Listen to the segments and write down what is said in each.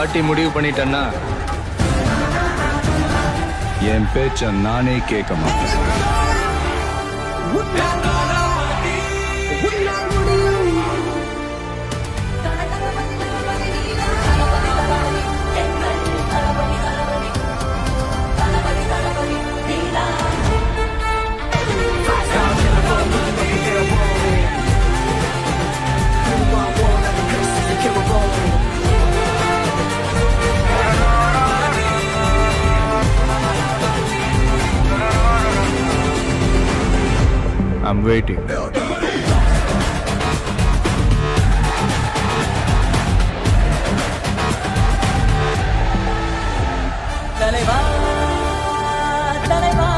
வாட்டி முடிவு பண்ணிட்டேன்னா என் பேச்ச நானே கேட்க மாட்டேன். I'm waiting. தலைவா தலைவா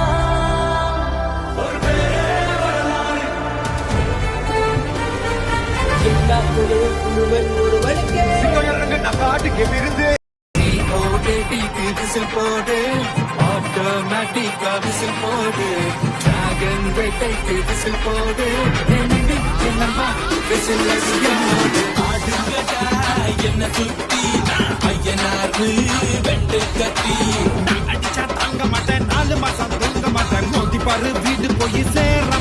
எல்லா குழுவன் ஒருவனுக்கே காட்டுக்கு விருந்து விசில் போடு ஆட்டோமேட்டிக்கா விசில் போடு டிராகன் வேட்டைக்கு விசில் போடு என்னம்மா விசில் என்னோடு ஆடுங்கடா என்ன சுத்தி பையனாரு வெட்டு கட்டி அடிச்சா தாங்க மாட்டேன் 4 மாசம் தூங்க மாட்டேன் மோதி பாரு வீடு போய் சேர